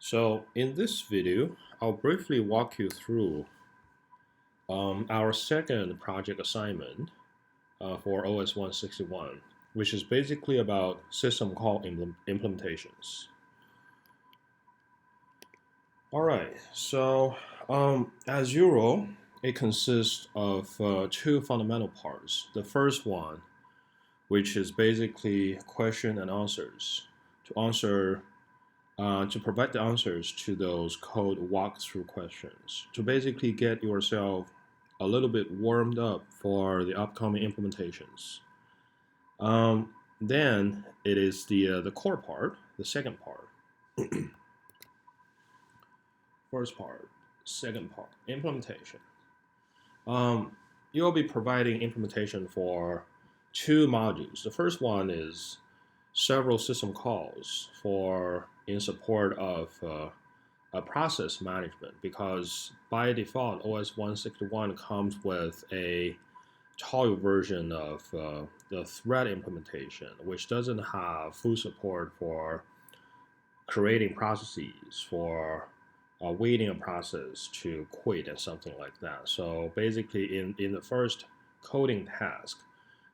So in this video, I'll briefly walk you through our second project assignment for OS 161, which is basically about system call implementations. All right, so as usual, it consists of two fundamental parts. The first one, which is basically question and answers to provide the answers to those code walkthrough questions, to basically get yourself a little bit warmed up for the upcoming implementations. Then it is the core part, the second part. First part, second part, implementation. You'll be providing implementation for two modules. The first one is several system calls in support of a process management, because by default OS 161 comes with a toy version of the thread implementation, which doesn't have full support for creating processes, for waiting a process to quit and something like that. So basically in the first coding task,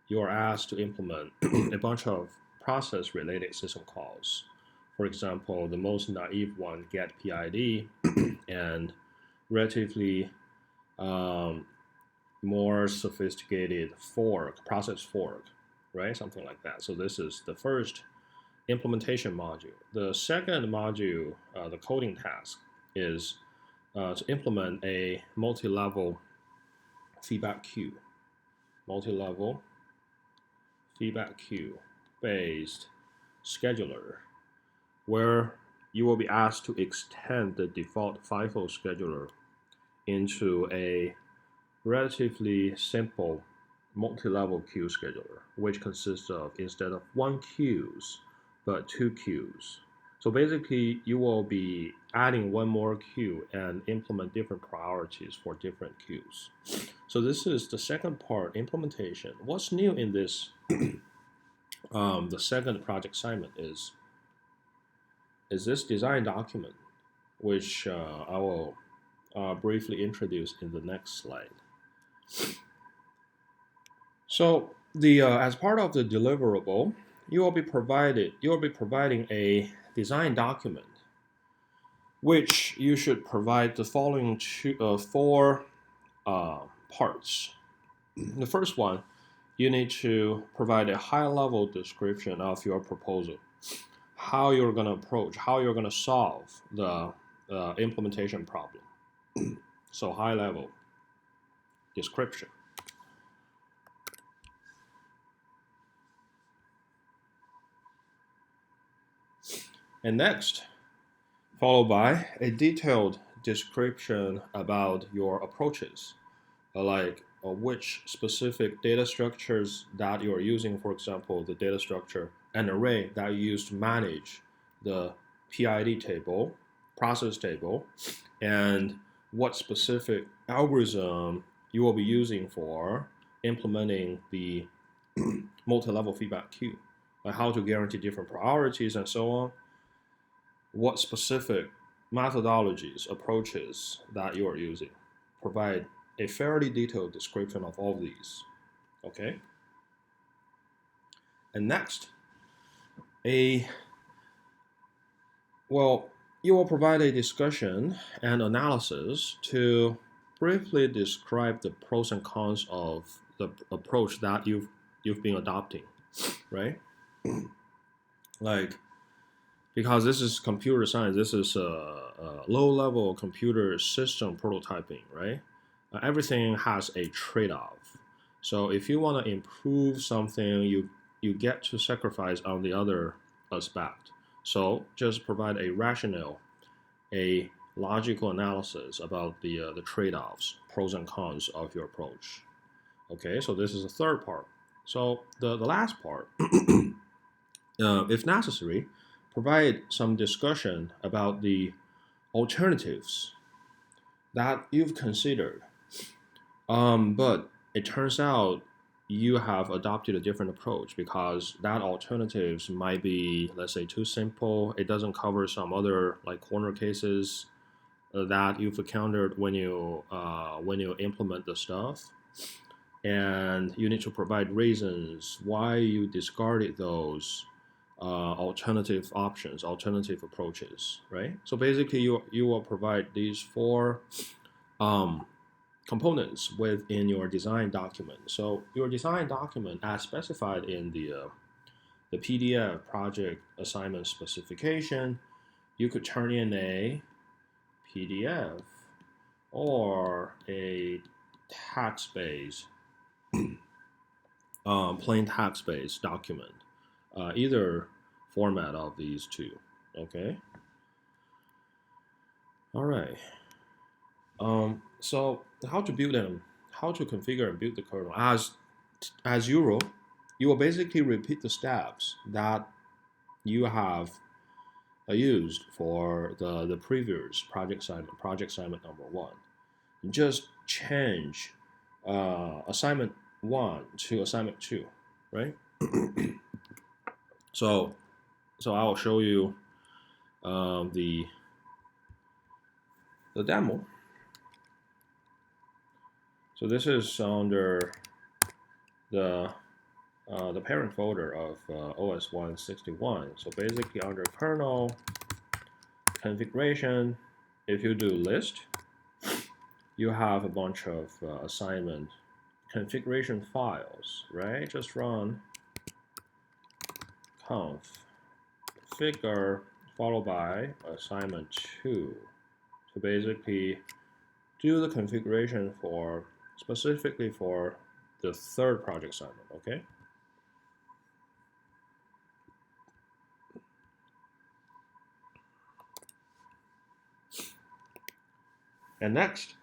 you're asked to implement a bunch of process-related system calls. For example, the most naive one, get PID, and relatively more sophisticated process fork, right? Something like that. So this is the first implementation module. The second module, the coding task, is to implement a multi-level feedback queue. Multi-level feedback queue based scheduler, where you will be asked to extend the default FIFO scheduler into a relatively simple multi-level queue scheduler, which consists of, instead of one queues, but two queues. So basically, you will be adding one more queue and implement different priorities for different queues. So this is the second part, implementation. What's new in this, the second project assignment is this design document, which I will briefly introduce in the next slide. So as part of the deliverable, you will be providing a design document, which you should provide the following four parts. The first one, you need to provide a high-level description of your proposal, how you're going to approach, how you're going to solve the implementation problem. So high-level description. And next, followed by a detailed description about your approaches, like which specific data structures that you're using, for example, the data structure, an array that you use to manage the PID table, process table, and what specific algorithm you will be using for implementing the multi-level feedback queue, like how to guarantee different priorities and so on, what specific methodologies, approaches that you are using. Provide a fairly detailed description of all of these, okay? And next, you will provide a discussion and analysis to briefly describe the pros and cons of the approach that you've been adopting, right? Like, because this is computer science, this is a low-level computer system prototyping, right? Everything has a trade-off. So if you want to improve something, you get to sacrifice on the other aspect. So just provide a rationale, a logical analysis about the trade-offs, pros and cons of your approach. Okay, so this is the third part. So the last part, if necessary, provide some discussion about the alternatives that you've considered. But it turns out you have adopted a different approach because that alternatives might be, let's say, too simple. It doesn't cover some other like corner cases that you've encountered when you implement the stuff, and you need to provide reasons why you discarded those alternative options, alternative approaches, right? So basically, you will provide these four components within your design document. So your design document, as specified in the PDF project assignment specification, you could turn in a PDF or a text-based, plain text-based document, either format of these two. Okay. All right. So how to build them? How to configure and build the kernel? As usual, you will basically repeat the steps that you have used for the previous project assignment number 1. Just change assignment 1 to assignment 2, right? So I will show you the demo. So this is under the parent folder of OS 161. So basically under kernel configuration, if you do list, you have a bunch of assignment configuration files, right? Just run conf configure followed by assignment 2 to basically do the configuration for specifically for the third project assignment, okay? And next,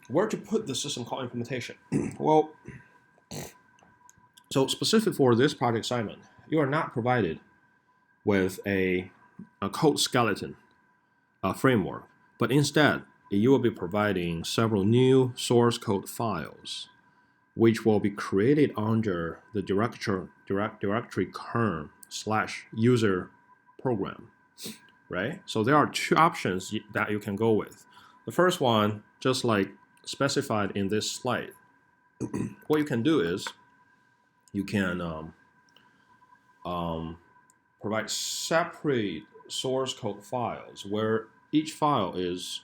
where to put the system call implementation? Well, so specific for this project assignment, you are not provided with a code skeleton framework, but instead, you will be providing several new source code files which will be created under the directory kern/user program, right? So there are two options that you can go with. The first one, just like specified in this slide, what you can do is you can provide separate source code files where each file is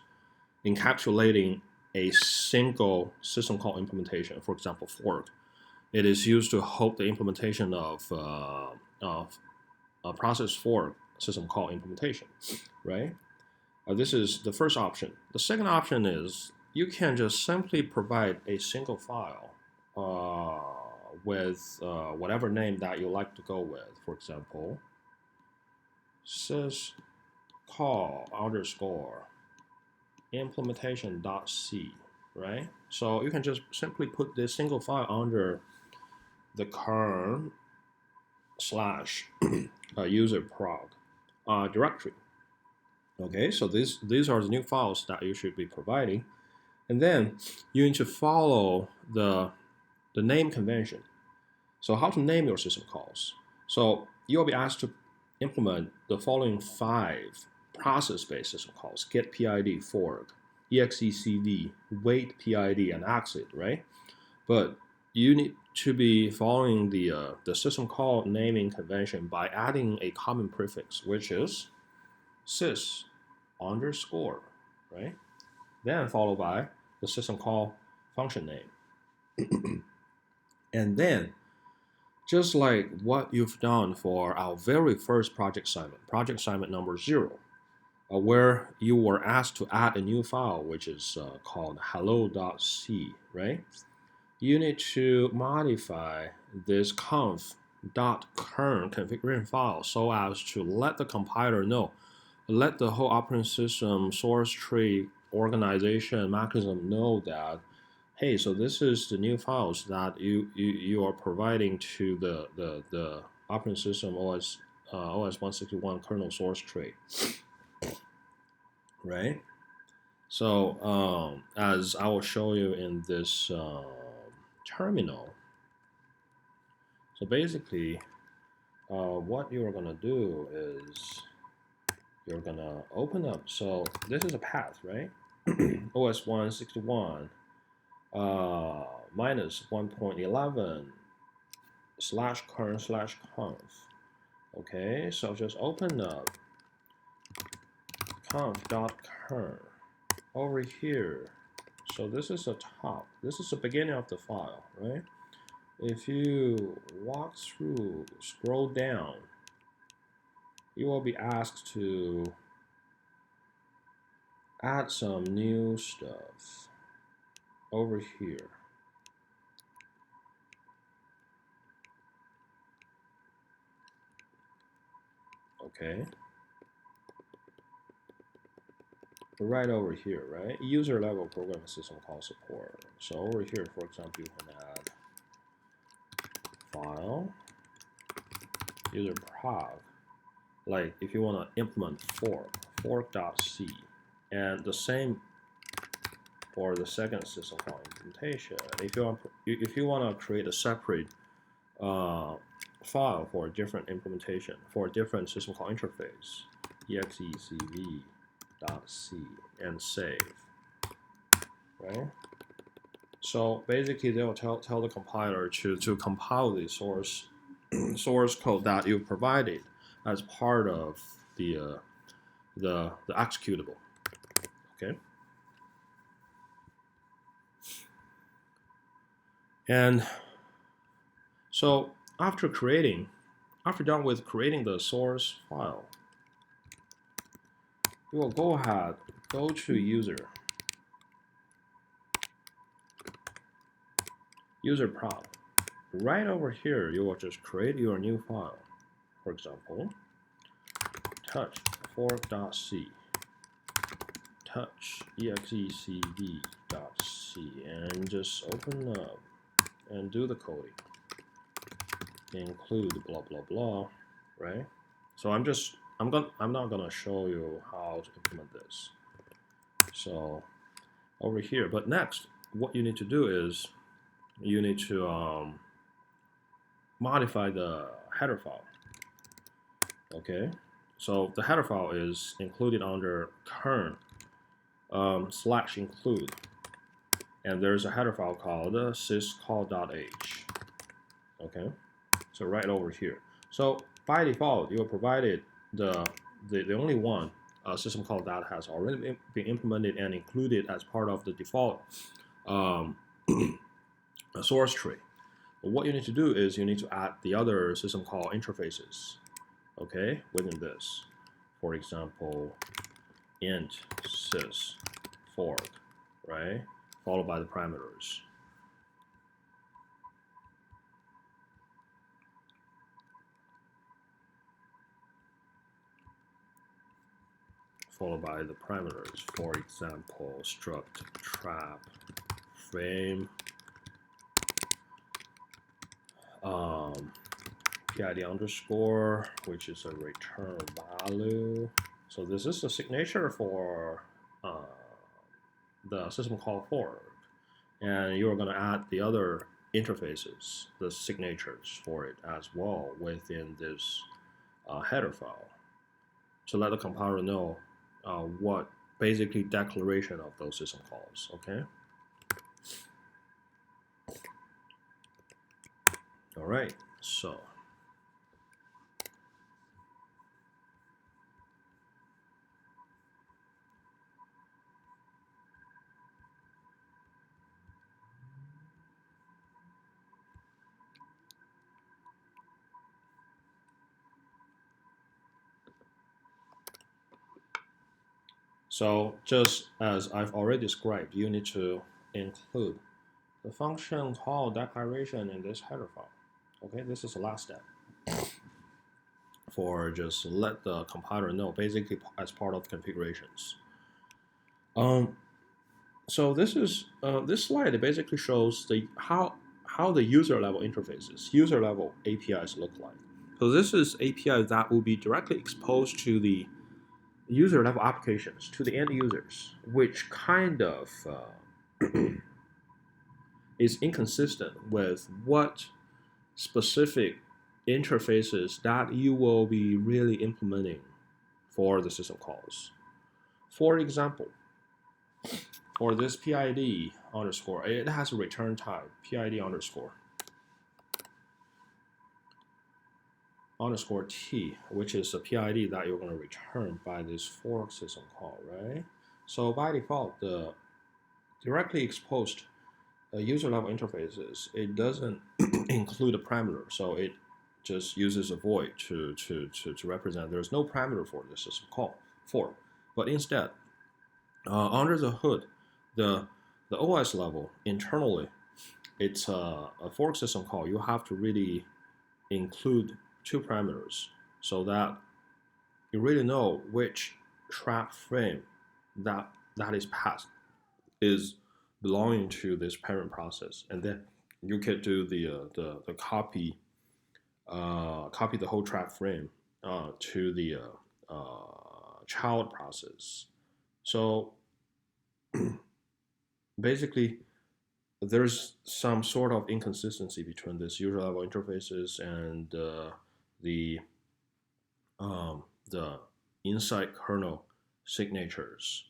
encapsulating a single system call implementation. For example, fork. It is used to hold the implementation of a process fork system call implementation, right? This is the first option. The second option is you can just simply provide a single file with whatever name that you like to go with. For example, syscall implementation.c, right? So you can just simply put this single file under the kern slash user prog directory. Okay, so these are the new files that you should be providing, and then you need to follow the name convention. So how to name your system calls? So you'll be asked to implement the following 5 process-based system calls: get PID, fork, execd, wait PID, and exit, right? But you need to be following the system call naming convention by adding a common prefix, which is sys underscore, right? Then followed by the system call function name. And then, just like what you've done for our very first project assignment number 0, where you were asked to add a new file, which is called hello.c, right? You need to modify this conf.kern configuration file so as to let the compiler know, let the whole operating system source tree organization mechanism know that, hey, so this is the new files that you are providing to the operating system OS 161 kernel source tree, right? So as I will show you in this terminal, So basically, what you're gonna do is you're gonna open up. So this is a path, right? OS 161 minus 1.11 slash current slash conf. Okay, so just open up conf.current over here. So this is the top. This is the beginning of the file, right? If you walk through, scroll down, you will be asked to add some new stuff over here. Okay. Right over here, right? User level program system call support. So over here, for example, you can add file, user prog. Like if you want to implement fork.c, and the same for the second system call implementation. If you want to create a separate file for a different implementation for a different system call interface, execv.c and save, right? So basically, they'll tell the compiler to compile the source code that you provided as part of the executable. Okay. And so after done with creating the source file, you will go ahead, go to user prog. Right over here, you will just create your new file. For example, touch fork.c, touch execv.c, and just open up and do the coding. Include blah blah blah, right? So I'm not gonna show you how to implement this. So over here, but next, what you need to do is you need to modify the header file. Okay, so the header file is included under current /include, and there's a header file called syscall+sched. Okay, so right over here. So by default, you are provided the only one system call that has already been implemented and included as part of the default source tree. But what you need to do is you need to add the other system call interfaces, okay, within this. For example, int sys fork, right, followed by the parameters. Followed by the parameters, for example, struct trap frame, PID underscore, which is a return value. So this is the signature for the system call fork, and you're going to add the other interfaces, the signatures for it as well within this header file, to let the compiler know what basically declaration of those system calls. Okay. All right. So just as I've already described, you need to include the function call declaration in this header file. Okay, this is the last step for just let the compiler know, basically as part of configurations. So this is this slide basically shows how the user level interfaces, user level APIs look like. So this is API that will be directly exposed to the user level applications, to the end users, which kind of is inconsistent with what specific interfaces that you will be really implementing for the system calls. For example, for this PID underscore, it has a return type, PID underscore T, which is a PID that you're going to return by this fork system call, right? So by default, the directly exposed user level interfaces, it doesn't include a parameter, so it just uses a void to represent there's no parameter for the system call fork. But instead, under the hood, the OS level internally, it's a fork system call. You have to really include two parameters so that you really know which trap frame that is passed is belonging to this parent process, and then you can do the copy the whole trap frame to the child process. So basically, there's some sort of inconsistency between this user level interfaces and the inside kernel signatures.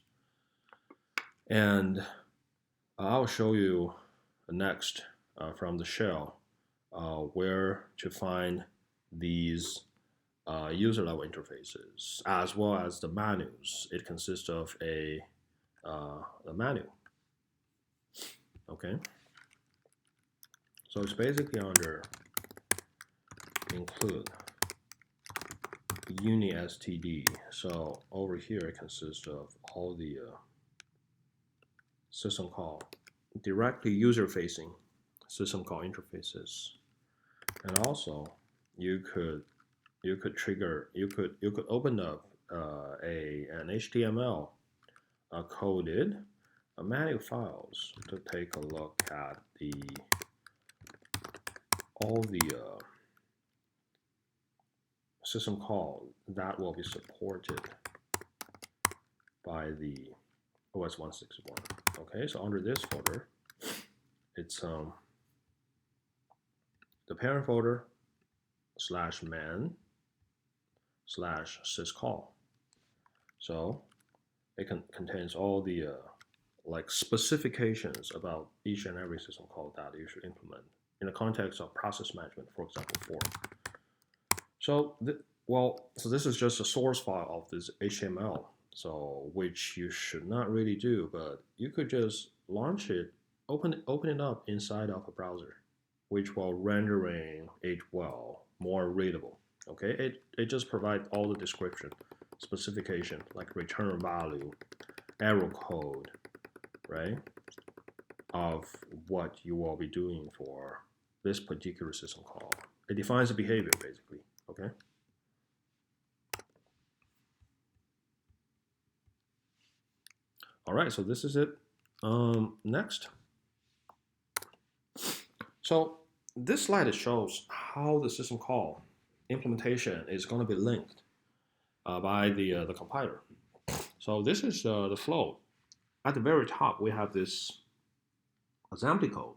And I'll show you next from the shell where to find these user level interfaces as well as the menus. It consists of a menu. Okay, so it's basically under include uni std. So over here it consists of all the system call directly user facing system call interfaces, and also you could open up an HTML coded manual files to take a look at all the system call that will be supported by the OS 161. Okay, so under this folder, it's the parent folder /man/syscall. So it contains all the like specifications about each and every system call that you should implement in the context of process management, for example, fork. So so this is just a source file of this HTML, so which you should not really do, but you could just launch it, open it up inside of a browser, which will rendering it well more readable. Okay, it just provides all the description, specification like return value, error code, right, of what you will be doing for this particular system call. It defines the behavior basically. Okay. All right, so this is it. Next. So this slide shows how the system call implementation is going to be linked by the compiler. So this is the flow. At the very top, we have this assembly code,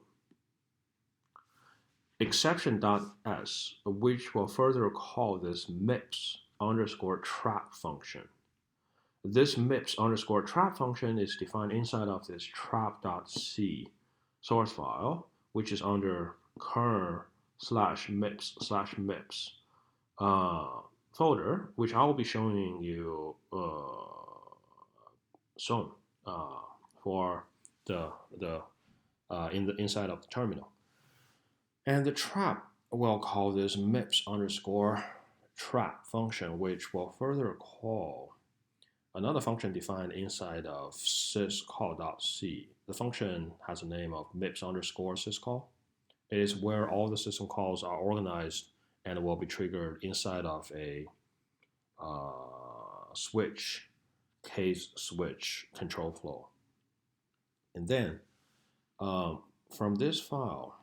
exception.s, which will further call this MIPS underscore trap function. This MIPS underscore trap function is defined inside of this trap.c source file, which is under kern/mips/mips folder, which I will be showing you soon for inside of the terminal. And the trap will call this MIPS underscore trap function, which will further call another function defined inside of syscall.c. The function has a name of MIPS underscore syscall. It is where all the system calls are organized and will be triggered inside of a switch, case switch control flow. And then from this file,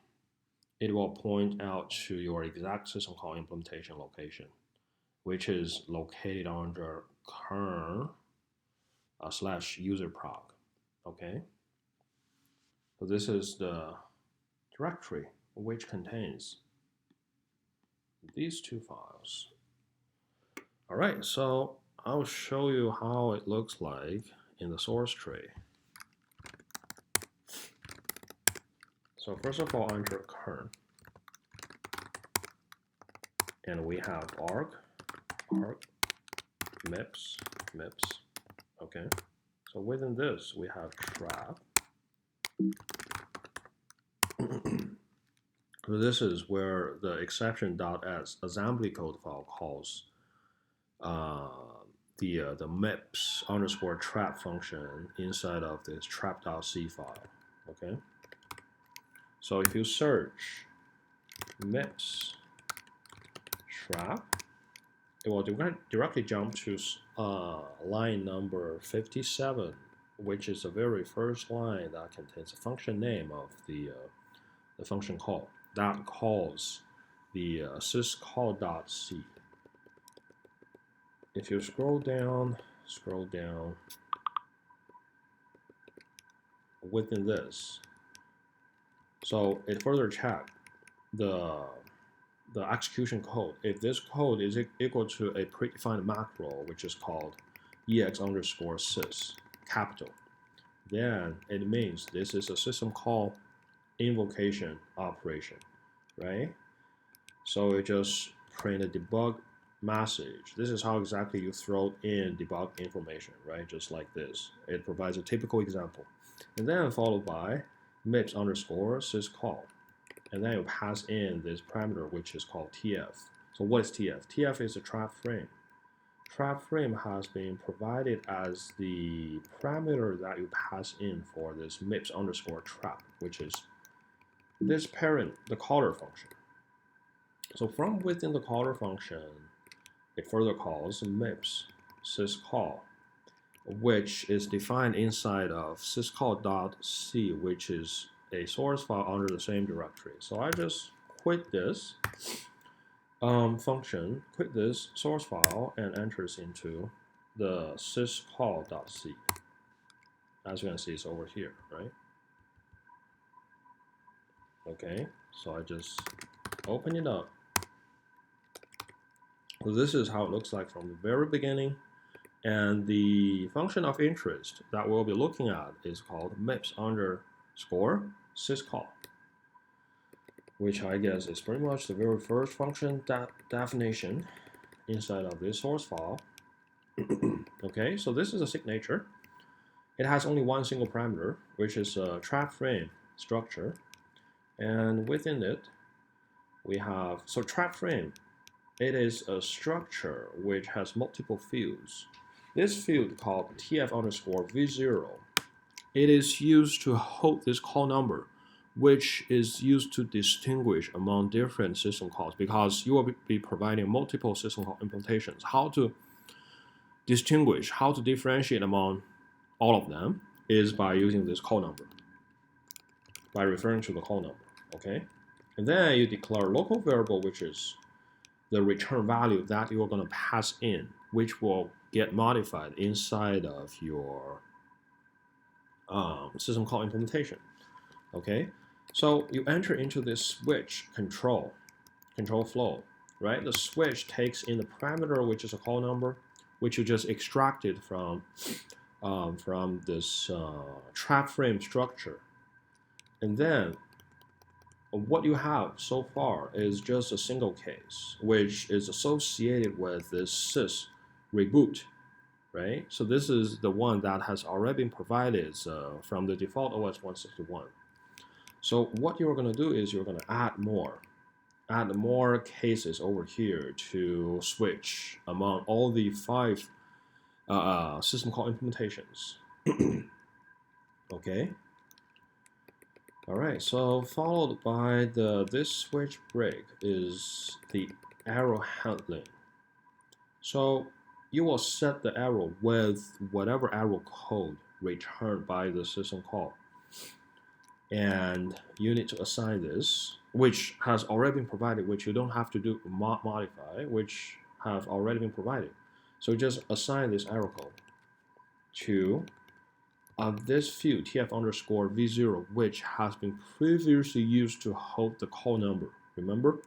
it will point out to your exact system call implementation location, which is located under kern/userproc. Okay, so this is the directory which contains these two files. All right, so I'll show you how it looks like in the source tree. So first of all, enter kern. And we have arg, mips. Okay. So within this, we have trap. So this is where the exception.s assembly code file calls the mips underscore trap function inside of this trap.c file. Okay. So if you search mips trap, it will directly jump to line number 57, which is the very first line that contains the function name of the function call. That calls the syscall.sched. If you scroll down within this, so it further checks the execution code. If this code is equal to a predefined macro, which is called ex_sys capital, then it means this is a system call invocation operation, right? So it just print a debug message. This is how exactly you throw in debug information, right? Just like this. It provides a typical example. And then followed by mips_syscall. And then you pass in this parameter, which is called TF. So what is TF? TF is a trap frame. Trap frame has been provided as the parameter that you pass in for this mips_trap, which is this parent, the caller function. So from within the caller function, it further calls mips syscall, which is defined inside of syscall.c, which is a source file under the same directory. So I just quit this function, quit this source file, and enters into the syscall.c. As you can see, it's over here, right? Okay, so I just open it up. So this is how it looks like from the very beginning. And the function of interest that we'll be looking at is called mips_syscall, which I guess is pretty much the very first function definition inside of this source file. Okay, so this is a signature. It has only one single parameter, which is a trap frame structure. And within it, we have, so trap frame, it is a structure which has multiple fields. This field called TF_V0, it is used to hold this call number, which is used to distinguish among different system calls, because you will be providing multiple system call implementations. How to distinguish, how to differentiate among all of them is by using this call number, by referring to the call number, okay? And then you declare a local variable, which is the return value that you're going to pass in, which will get modified inside of your system call implementation. Okay, so you enter into this switch control flow, right? The switch takes in the parameter, which is a call number, which you just extracted from this trap frame structure, and then what you have so far is just a single case, which is associated with this sys reboot, right? So this is the one that has already been provided from the default OS 161. So what you're going to do is you're going to add more cases over here to switch among all the 5 system call implementations. Okay. All right, so followed by this switch break is the arrow handling. So you will set the arrow with whatever arrow code returned by the system call. And you need to assign this, which has already been provided, which you don't have to do modify, which have already been provided. So just assign this arrow code to this field TF_V0, which has been previously used to hold the call number. Remember?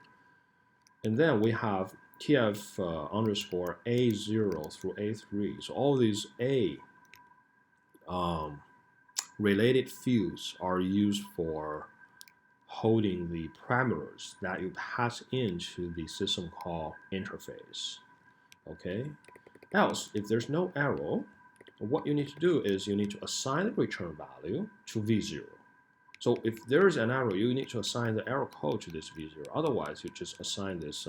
And then we have TF underscore A0 through A3. So all these A related fields are used for holding the parameters that you pass into the system call interface. Okay. Else, if there's no arrow, what you need to do is you need to assign the return value to V0. So if there is an arrow, you need to assign the arrow code to this V0. Otherwise, you just assign this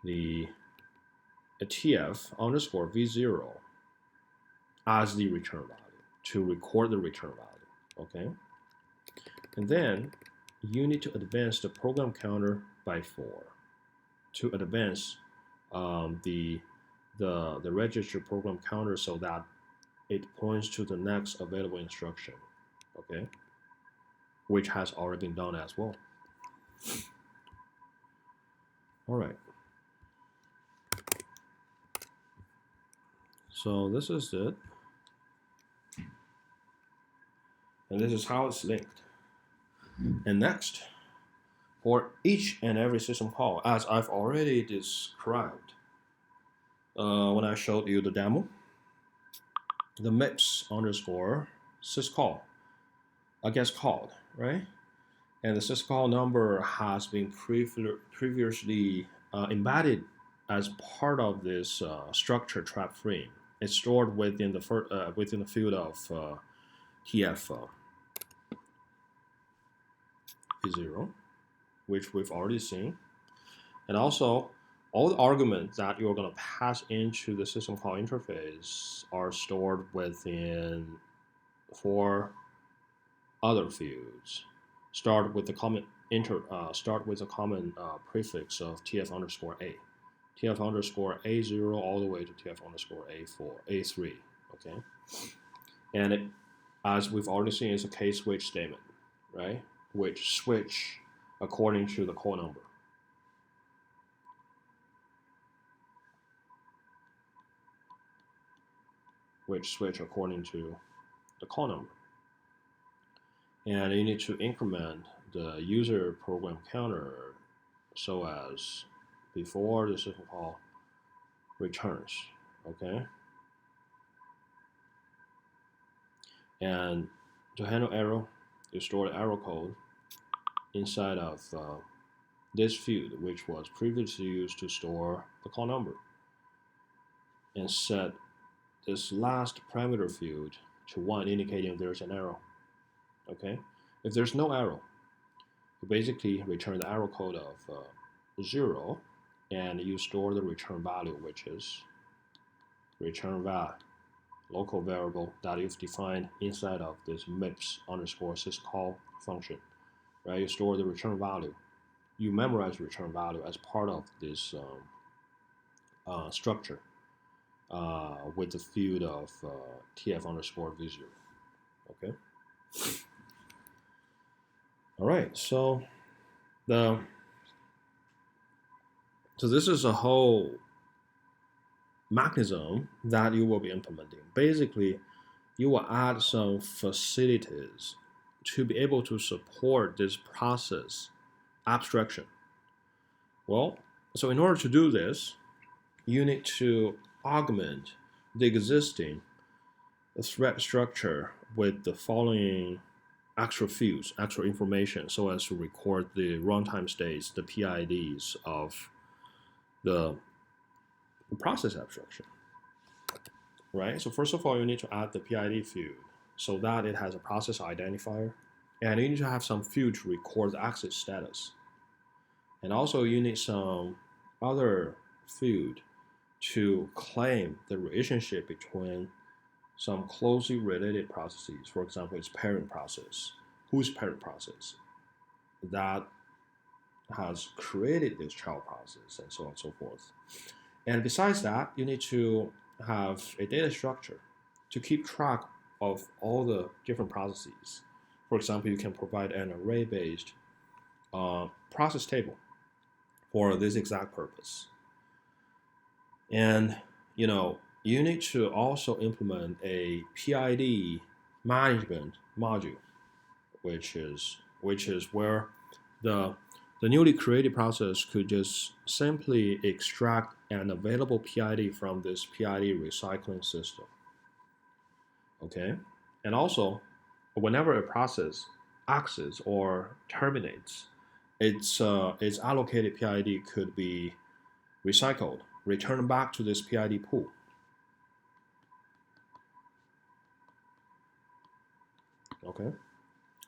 the TF underscore V0 as the return value to record the return value. Okay, and then you need to advance the program counter by 4 to advance the register program counter so that it points to the next available instruction, okay, which has already been done as well. All right. So this is it. And this is how it's linked. And next, for each and every system call, as I've already described when I showed you the demo, the MIPS underscore syscall gets called, right? And the syscall number has been previously embedded as part of this structure trap frame. It's stored within the field of TF V0, which we've already seen. And also, all the arguments that you're going to pass into the system call interface are stored within 4 other fields. Start with the common prefix of TF underscore A, TF underscore A0 all the way to TF underscore A3. Okay, and it, as we've already seen, is a case switch statement, right? Which switch according to the call number. Which switch according to the call number. And you need to increment the user program counter so as before the system call returns, okay? And to handle arrow, you store the arrow code inside of this field, which was previously used to store the call number, and set this last parameter field to 1, indicating there's an arrow. Okay, if there's no arrow, you basically return the arrow code of 0, and you store the return value, which is return val, local variable that you've defined inside of this MIPS underscore syscall function. Right, you store the return value. You memorize return value as part of this structure with the field of TF underscore V0. Okay. All right, so this is a whole mechanism that you will be implementing. Basically, you will add some facilities to be able to support this process abstraction. Well, so in order to do this, you need to augment the existing thread structure with the following extra fields, extra information, so as to record the runtime states, the PIDs of the process abstraction, right? So first of all, you need to add the PID field so that it has a process identifier, and you need to have some field to record the exit status. And also you need some other field to claim the relationship between some closely related processes. For example, its parent process. Whose parent process? That has created this child process, and so on and so forth. And besides that, you need to have a data structure to keep track of all the different processes. For example, you can provide an array-based process table for this exact purpose. And you need to also implement a PID management module, which is which is where the newly created process could just simply extract an available PID from this PID recycling system. Okay, and also whenever a process exits or terminates, its allocated PID could be recycled, returned back to this PID pool. Okay,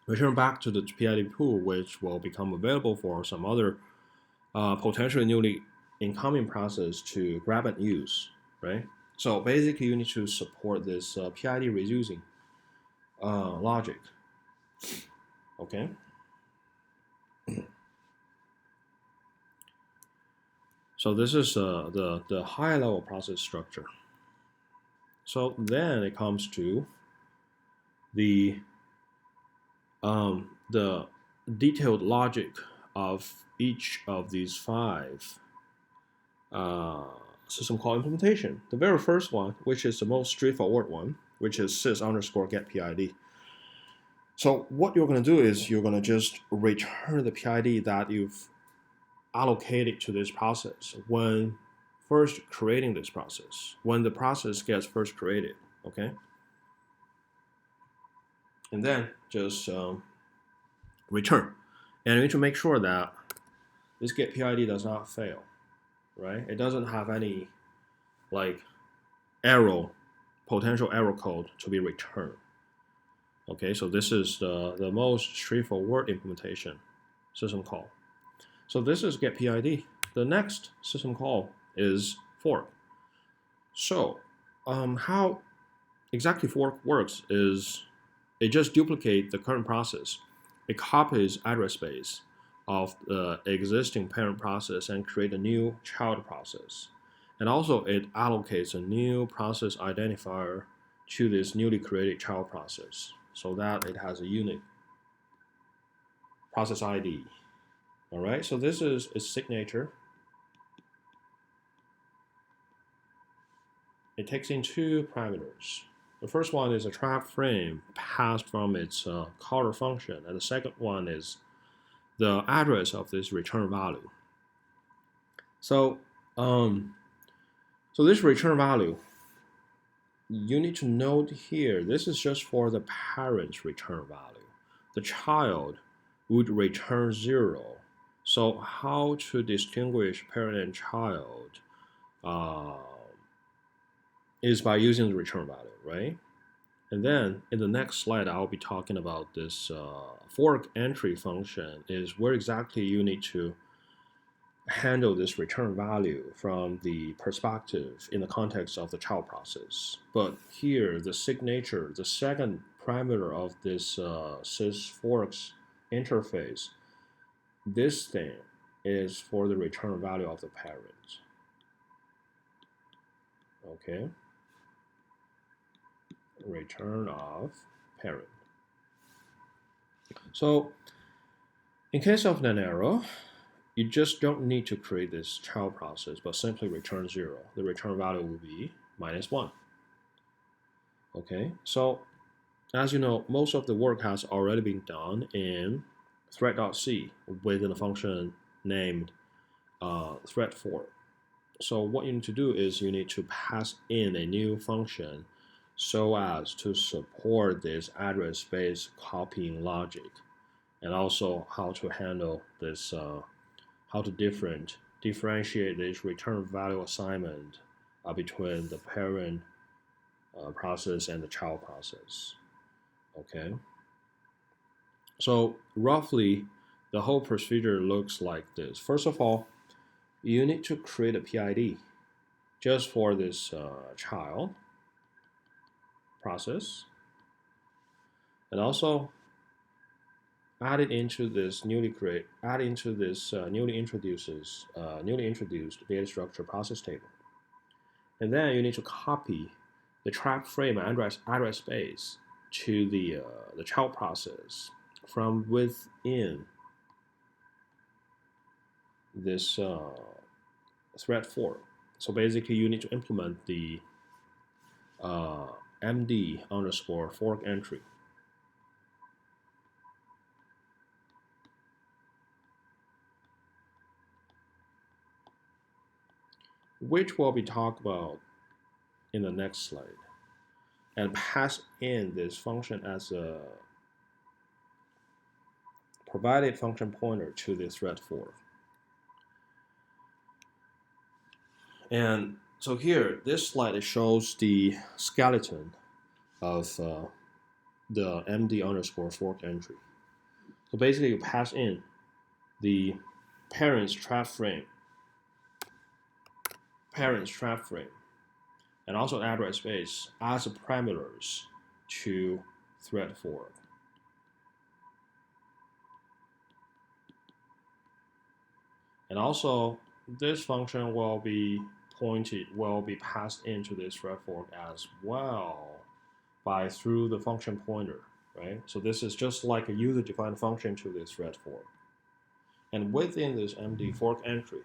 return back to the PID pool, which will become available for some other potentially newly incoming process to grab and use, right? So basically, you need to support this PID reusing logic. Okay. So this is the high level process structure. So then it comes to the detailed logic of each of these 5 system call implementation. The very first one, which is the most straightforward one, which is sys_get PID. So what you're going to do is you're going to just return the PID that you've allocated to this process when first creating this process, when the process gets first created, okay? And then just return. And you need to make sure that this get PID does not fail, right? It doesn't have any like potential error code to be returned. Okay, so this is the most straightforward implementation system call. So this is get PID. The next system call is fork. So how exactly fork works is it just duplicates the current process. It copies address space of the existing parent process and create a new child process. And also it allocates a new process identifier to this newly created child process so that it has a unique process ID. All right, so this is its signature. It takes in 2 parameters. The first one is a trap frame passed from its caller function, and the second one is the address of this return value. So, so this return value, you need to note here, this is just for the parent's return value. The child would return 0. So how to distinguish parent and child is by using the return value, right? And then in the next slide, I'll be talking about this fork entry function is where exactly you need to handle this return value from the perspective in the context of the child process. But here, the signature, the second parameter of this sysforks interface, this thing is for the return value of the parent. Okay. Return of parent. So in case of an error, you just don't need to create this child process, but simply return 0. The return value will be -1. Okay, so as you know, most of the work has already been done in thread.c within a function named thread4. So what you need to do is you need to pass in a new function so as to support this address space copying logic, and also how to handle this, how to differentiate this return value assignment between the parent process and the child process. Okay. So roughly, the whole procedure looks like this. First of all, you need to create a PID just for this child process, and also add it into this newly introduced data structure process table, and then you need to copy the trap frame and address space to the child process from within this thread 4. So basically, you need to implement the MD_fork entry. which will be talked about in the next slide, and pass in this function as a provided function pointer to this thread fork. And so here, this slide shows the skeleton of the MD underscore fork entry. So basically, you pass in the parent's trap frame, and also address space as parameters to thread fork. And also, this function will be passed into this thread fork as well through the function pointer, right? So this is just like a user-defined function to this thread fork. And within this MD fork entry,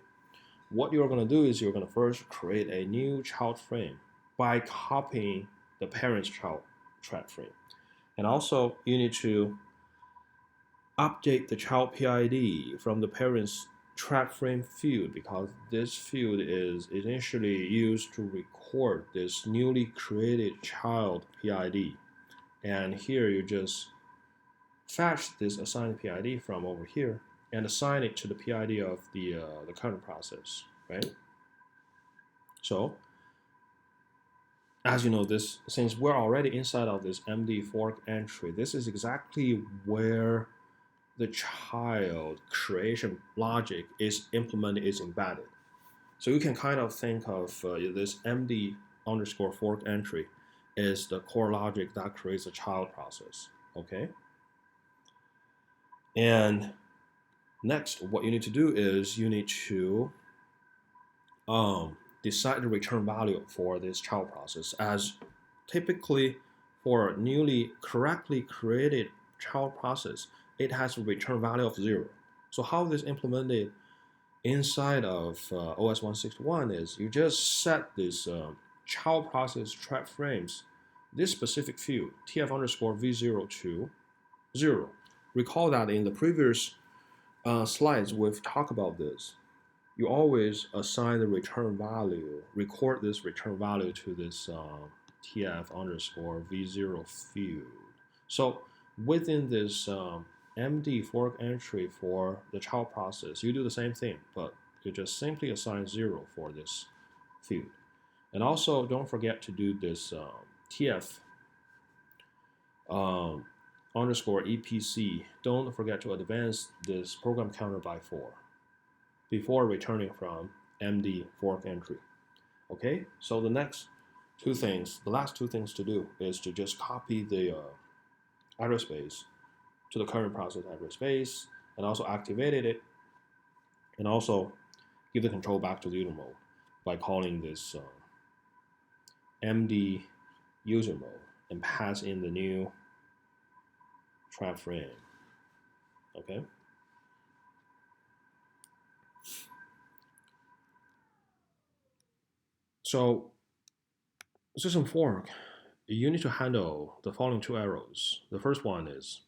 what you're going to do is you're going to first create a new child frame by copying the parent's child trap frame. And also, you need to update the child PID from the parent's trap frame field, because this field is initially used to record this newly created child PID. And here you just fetch this assigned PID from over here and assign it to the PID of the current process, right? So, as you know, since we're already inside of this MD fork entry, this is exactly where the child creation logic is implemented, is embedded. So you can kind of think of this MD underscore fork entry is the core logic that creates a child process, okay? And next, what you need to do is you need to decide the return value for this child process, as typically for a newly correctly created child process, it has a return value of 0. So how this implemented inside of OS 161 is you just set this child process trap frames, this specific field, tf underscore v0 to 0. Recall that in the previous slides we've talked about this. You always assign the return value, record this return value to this tf underscore v0 field. So within this MD fork entry for the child process, you do the same thing, but you just simply assign 0 for this field. And also, don't forget to do this tf underscore EPC. Don't forget to advance this program counter by 4 before returning from MD fork entry. Okay, so the last two things to do is to just copy the address space to the current process address space, and also activated it, and also give the control back to the user mode by calling this MD user mode and pass in the new trap frame. Okay. So system fork, you need to handle the following 2 errors. The first one is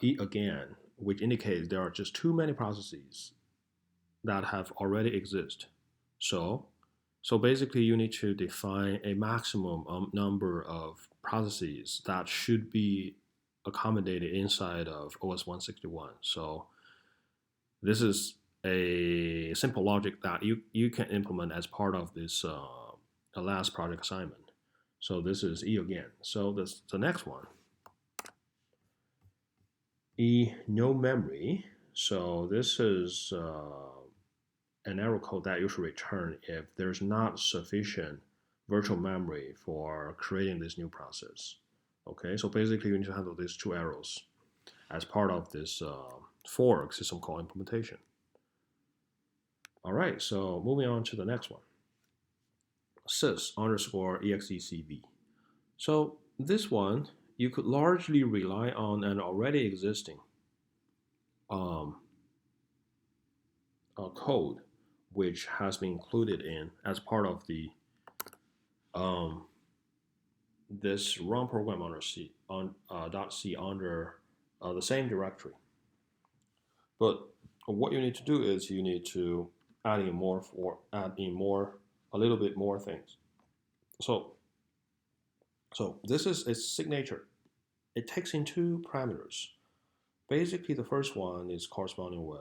E again, which indicates there are just too many processes that have already exist. So basically you need to define a maximum number of processes that should be accommodated inside of OS 161. So this is a simple logic that you can implement as part of this last project assignment. So this is E again. So the next one, E no memory. So this is an error code that you should return if there's not sufficient virtual memory for creating this new process. Okay, so basically you need to handle these 2 errors as part of this fork system call implementation. All right, so moving on to the next one, sys underscore execv. So this one, you could largely rely on an already existing code which has been included in as part of the this run program under C .c under the same directory. But what you need to do is you need to add in a little bit more things. So this is its signature. It takes in two parameters. Basically, the first one is corresponding with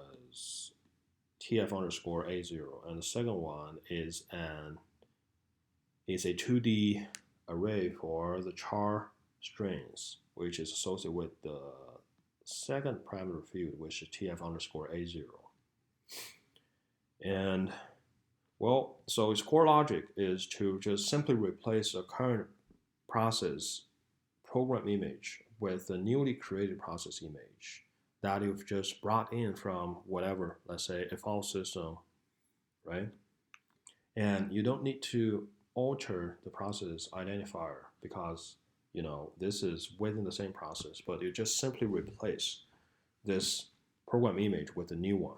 tf underscore a0, and the second one is a 2D array for the char strings, which is associated with the second parameter field, which is tf underscore a0. And well, so its core logic is to just simply replace the current process program image with the newly created process image that you've just brought in from whatever, let's say a file system, right? And you don't need to alter the process identifier because this is within the same process, but you just simply replace this program image with a new one.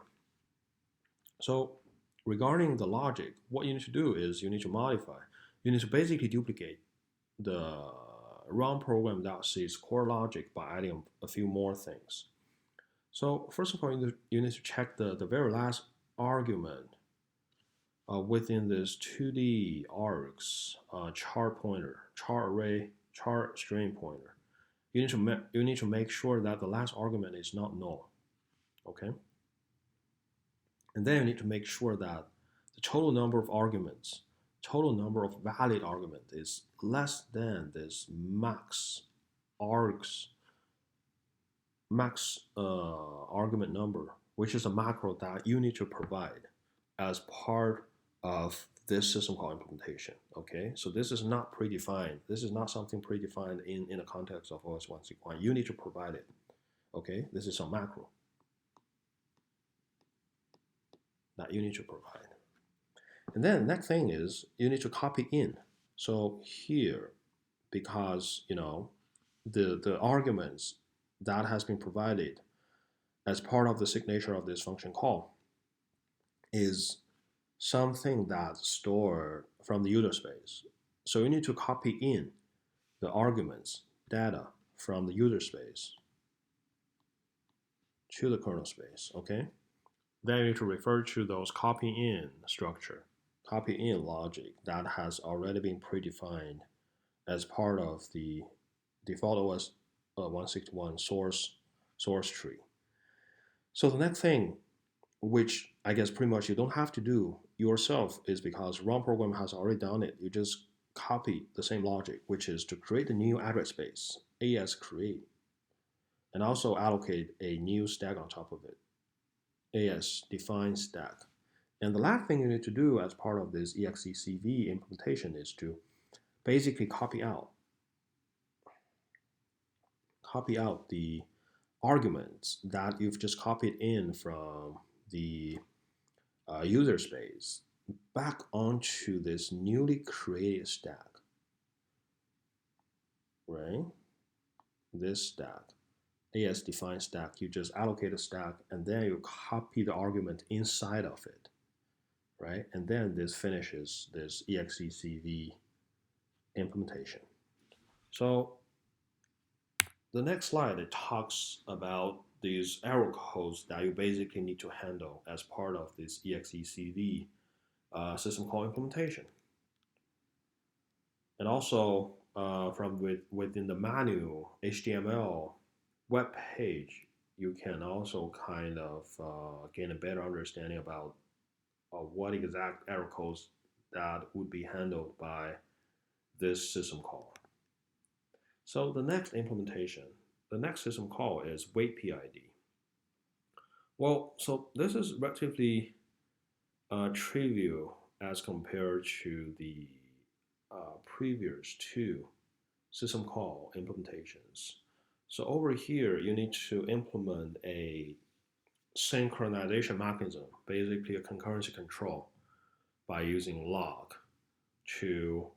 So regarding the logic, what you need to do is you need to modify. You need to basically duplicate the run program.c's core logic by adding a few more things. So first of all, you need to check the very last argument within this 2D args char pointer, char array, char string pointer. You need to make sure that the last argument is not null. Okay. And then you need to make sure that the total number of arguments, total number of valid arguments is less than this max argument number, which is a macro that you need to provide as part of this system call implementation. Okay, so this is not predefined. This is not something predefined in the context of OS 161. You need to provide it. Okay, this is a macro that you need to provide. And then next thing is you need to copy in. So here, because the arguments that has been provided as part of the signature of this function call is something that's stored from the user space. So you need to copy in the arguments, data from the user space to the kernel space, okay? Then you need to refer to those copy in structure, copy in logic that has already been predefined as part of the default OS 161 source tree. So the next thing, which I guess pretty much you don't have to do yourself, is because run program has already done it. You just copy the same logic, which is to create a new address space, as create, and also allocate a new stack on top of it, as define stack. And the last thing you need to do as part of this execv implementation is to basically copy out the arguments that you've just copied in from the user space back onto this newly created stack, right? This stack, as define stack, you just allocate a stack and then you copy the argument inside of it, right? And then this finishes this execv implementation. So the next slide, it talks about these error codes that you basically need to handle as part of this execv system call implementation. And also from within the manual HTML web page, you can also kind of gain a better understanding about what exact error codes that would be handled by this system call. So the next implementation, the next system call is wait PID. Well, so this is relatively trivial as compared to the previous two system call implementations. So over here, you need to implement a synchronization mechanism, basically a concurrency control, by using log to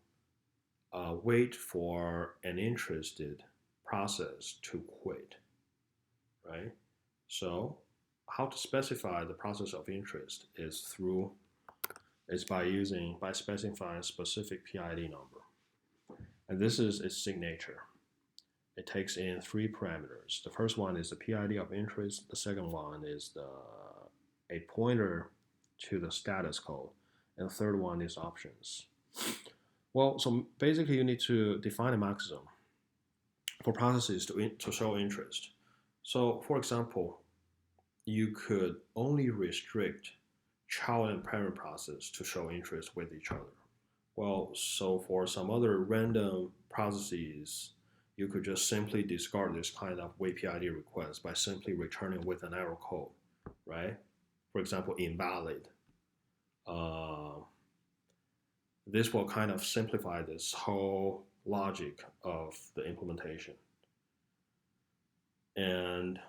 wait for an interested process to quit, right? So how to specify the process of interest is by specifying a specific PID number. And this is its signature. It takes in three parameters. The first one is the PID of interest. The second one is a pointer to the status code, and the third one is options. Well, so basically you need to define a maximum for processes to show interest. So for example, you could only restrict child and parent process to show interest with each other. Well, so for some other random processes, you could just simply discard this kind of wait PID request by simply returning with an error code, right? For example, invalid. This will kind of simplify this whole logic of the implementation. And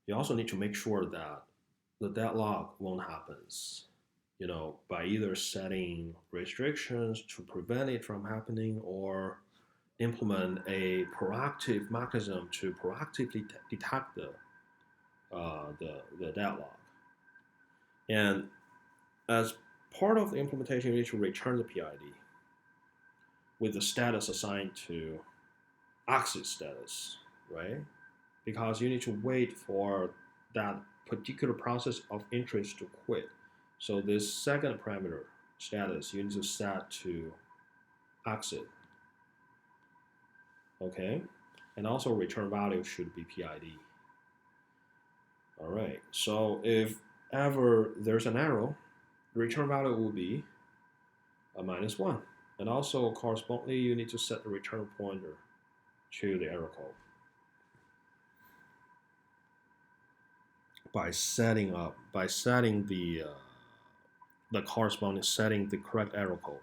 you also need to make sure that the deadlock won't happen, by either setting restrictions to prevent it from happening or implement a proactive mechanism to proactively detect the deadlock. And as part of the implementation, you need to return the PID with the status assigned to exit status, right? Because you need to wait for that particular process of interest to quit. So this second parameter, status, you need to set to exit, okay? And also return value should be PID. All right, so if ever there's an error, the return value will be a -1. And also correspondingly, you need to set the return pointer to the error code by setting the corresponding setting the correct error code.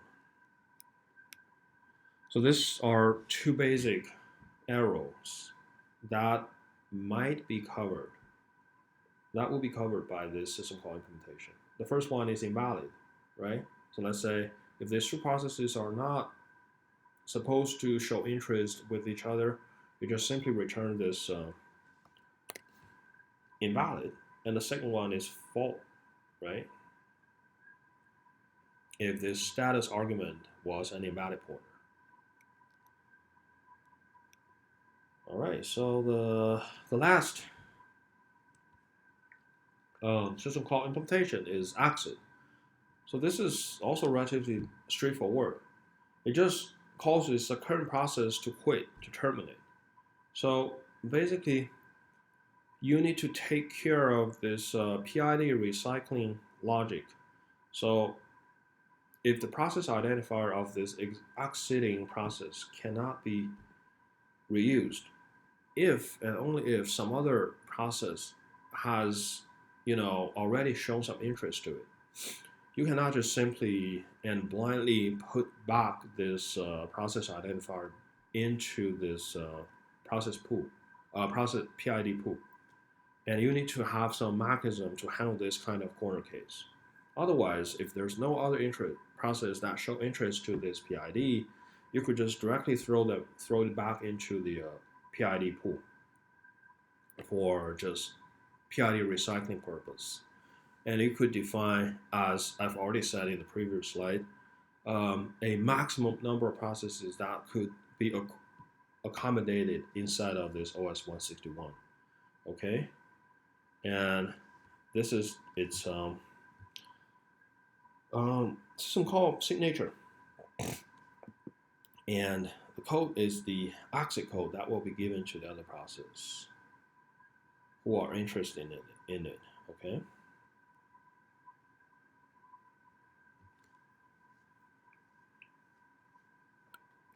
So these are two basic errors that might be covered. That will be covered by this system call implementation. The first one is invalid, right? So let's say if these two processes are not supposed to show interest with each other, you just simply return this invalid. And the second one is fault, right? If this status argument was an invalid pointer. All right, so the last system call implementation is exit. So this is also relatively straightforward. It just causes the current process to quit, to terminate. So basically, you need to take care of this PID recycling logic. So if the process identifier of this exiting process cannot be reused, if and only if some other process has already shown some interest to it, you cannot just simply and blindly put back this process identifier into this process PID pool. And you need to have some mechanism to handle this kind of corner case. Otherwise, if there's no other process that show interest to this PID, you could just directly throw it back into the PID pool for just PID recycling purpose. And you could define, as I've already said in the previous slide, a maximum number of processes that could be accommodated inside of this OS 161. Okay, and this is its system called signature, and the code is the exit code that will be given to the other process who are interested in it. Okay.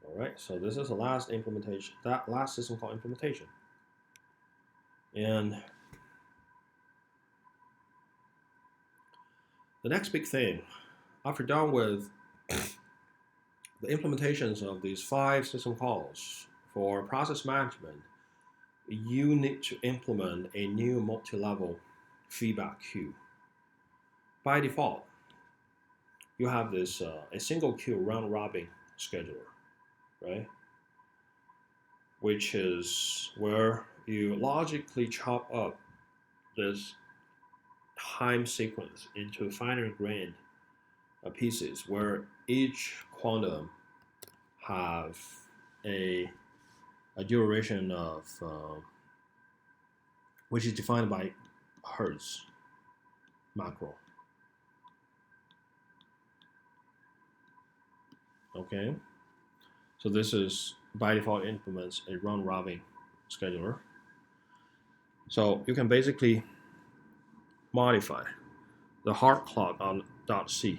All right, so this is the last implementation, that last system call implementation. And the next big thing, after done with the implementations of these 5 system calls for process management, you need to implement a new multi-level feedback queue. By default, you have this a single queue round-robin scheduler, right? Which is where you logically chop up this time sequence into finer grained pieces where each quantum have a duration of which is defined by hertz, macro. Okay, so this is by default implements a round robin scheduler. So you can basically modify the hard clock on .c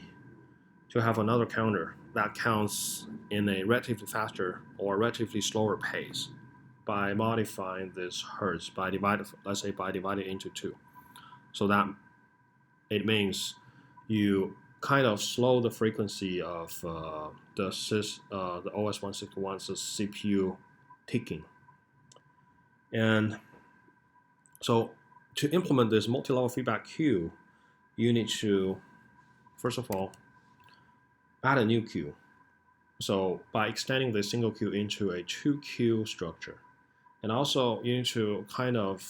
to have another counter that counts in a relatively faster or relatively slower pace by modifying this hertz by divided, let's say by dividing into 2. So that it means you kind of slow the frequency of the OS161's CPU ticking. And so to implement this multi-level feedback queue, you need to, first of all, add a new queue. So by extending the single queue into a 2-queue structure. And also you need to kind of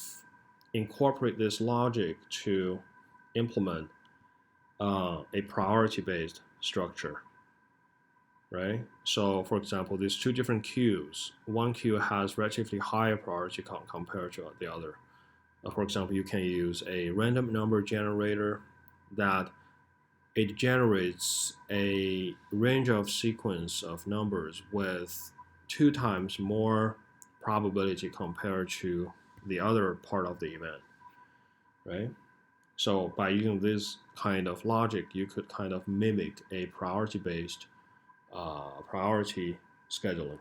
incorporate this logic to implement a priority-based structure, right? So for example, these 2 different queues, one queue has relatively higher priority compared to the other. For example, you can use a random number generator that it generates a range of sequence of numbers with 2 times more probability compared to the other part of the event, right? So by using this kind of logic, you could kind of mimic a priority-based priority scheduling.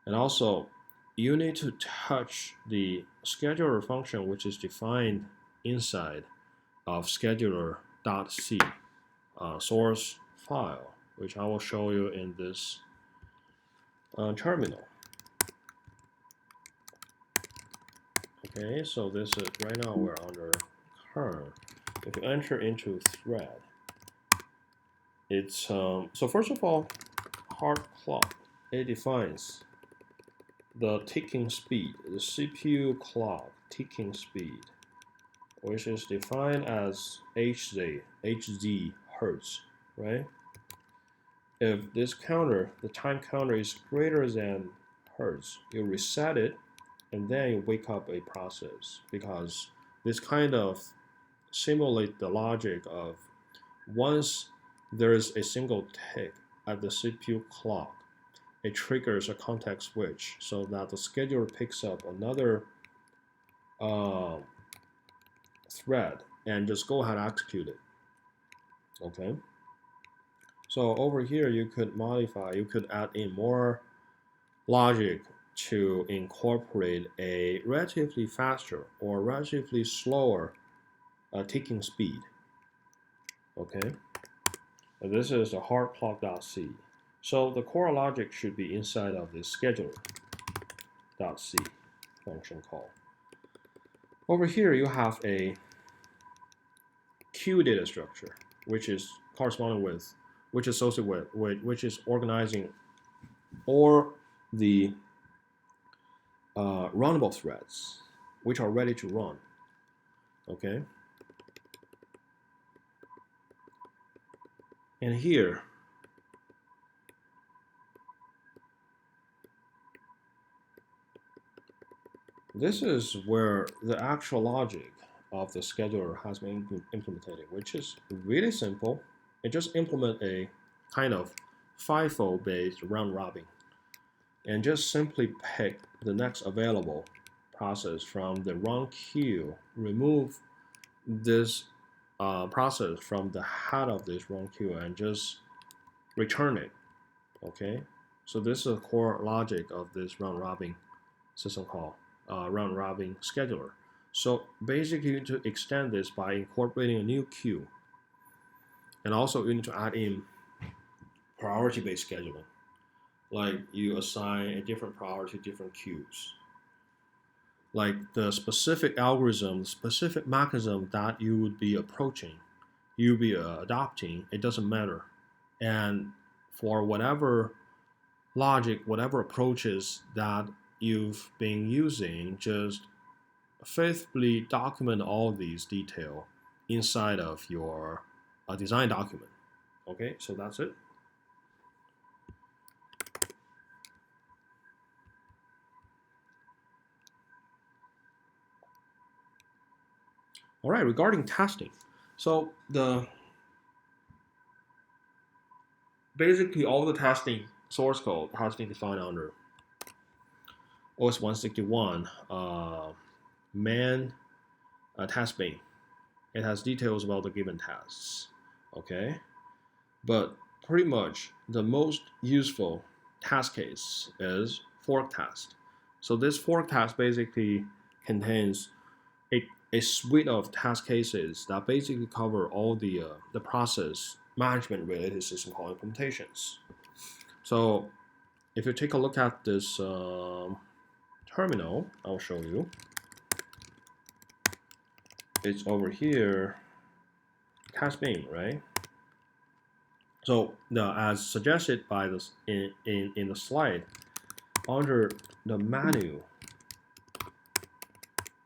And also, you need to touch the scheduler function, which is defined inside of scheduler.c source file, which I will show you in this terminal. Okay, so this is right now we're under kern. If you enter into thread, it's so first of all, hard clock. It defines the ticking speed, the CPU clock ticking speed, which is defined as Hz hertz, right? If this counter, the time counter is greater than hertz, you reset it and then you wake up a process, because this kind of simulate the logic of once there is a single tick at the CPU clock, it triggers a context switch so that the scheduler picks up another thread and just go ahead and execute it. Okay. So over here you could modify, you could add in more logic to incorporate a relatively faster or relatively slower ticking speed. Okay. And this is the hard clock.c. So the core logic should be inside of this scheduler.c function call. Over here you have a queue data structure, which is corresponding with, which is associated with, which is organizing all the runnable threads which are ready to run. Okay. And here this is where the actual logic of the scheduler has been implemented, which is really simple. It just implement a kind of FIFO based round robin and just simply pick the next available process from the run queue, remove this process from the head of this run queue and just return it. Okay, so this is the core logic of this round robin system call, round robin scheduler. So basically to extend this by incorporating a new queue, and also you need to add in priority based scheduling, like you assign a different priority to different queues, like the specific algorithm, specific mechanism that you would be approaching, you'll be adopting, it doesn't matter. And for whatever logic, whatever approaches that you've been using, just faithfully document all these details inside of your design document. Okay, so that's it. All right, regarding testing. So basically all the testing source code has been defined under OS 161 main task bin. It has details about the given tasks. Okay, but pretty much the most useful task case is fork task. So this fork task basically contains a suite of task cases that basically cover all the process management related system call implementations. So if you take a look at this terminal, I'll show you. It's over here, task bin, right? So as suggested by this in the slide, under the menu,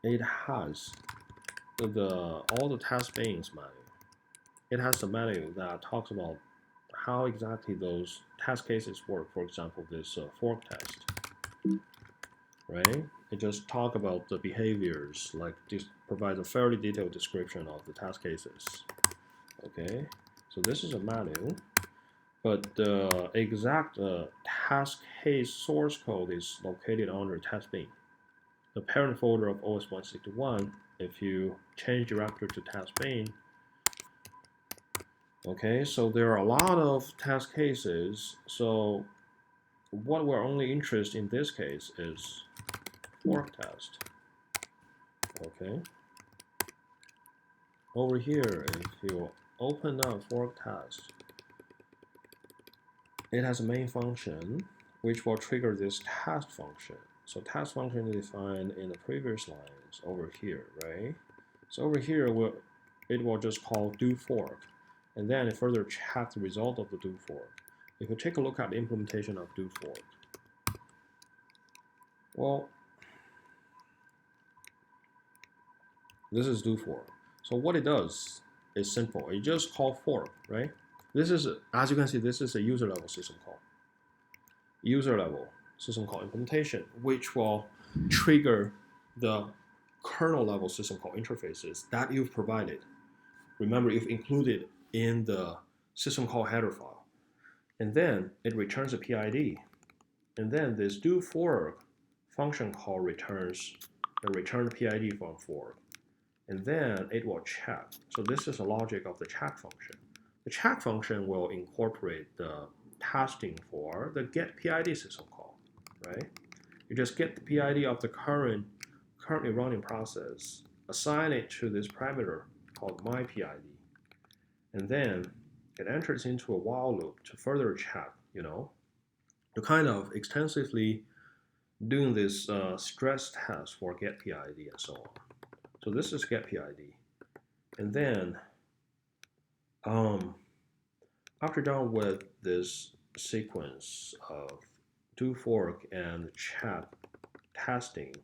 it has all the task bins menu. It has the menu that talks about how exactly those test cases work. For example, this fork test, right? It just talk about the behaviors, like this provides a fairly detailed description of the test cases. Okay, so this is a menu, but the exact task case source code is located under test bin. The parent folder of OS 161, if you change directory to task bin, okay, so there are a lot of test cases. So what we're only interested in this case is fork test. Okay. Over here, if you open up fork test, it has a main function which will trigger this task function. So task function is defined in the previous lines over here, right? So over here, it will just call do fork, and then it further check the result of the do fork. If you take a look at the implementation of do fork, well, this is do fork. So what it does is simple. It just call fork, right? This is, as you can see, this is a user level system call. User level system call implementation, which will trigger the kernel level system call interfaces that you've provided. Remember, you've included in the system call header file. And then it returns a PID. And then this do fork function call returns the returned PID from fork. And then it will check. So this is the logic of the check function. The check function will incorporate the testing for the get PID system call, right? You just get the PID of the currently running process, assign it to this parameter called myPID, and then it enters into a while loop to further check, to kind of extensively doing this stress test for get PID and so on. So this is get PID, and then after done with this sequence of do fork and check testing,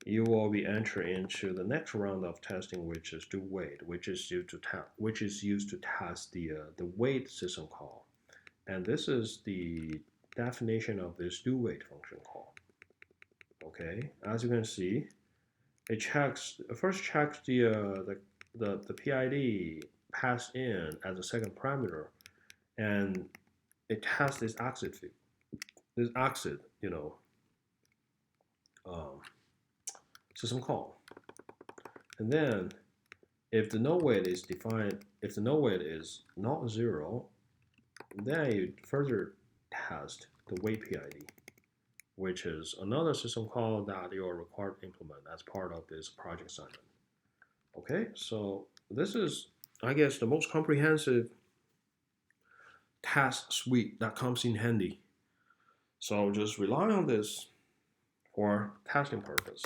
you will be entering into the next round of testing, which is do wait, which is used to test the wait system call, and this is the definition of this do wait function call. Okay, as you can see, it first checks the PID passed in as a second parameter, and it tests this exit, system call. And then if the no wait is defined, if the no wait is not 0, then you further test the wait PID, which is another system call that you are required to implement as part of this project assignment. Okay, so this is, I guess, the most comprehensive task suite that comes in handy. So just rely on this for testing purpose.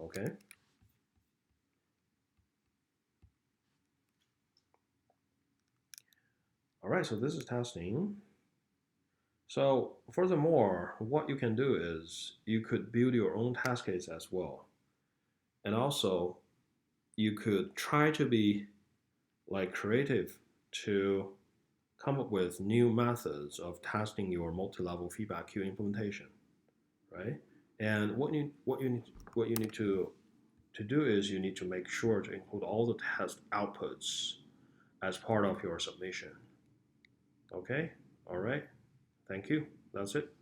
Okay. All right, so this is testing. So furthermore, what you can do is you could build your own test case as well. And also you could try to be like creative to come up with new methods of testing your multi-level feedback queue implementation, right? And what you need to to do is you need to make sure to include all the test outputs as part of your submission. Okay, all right, thank you. That's it.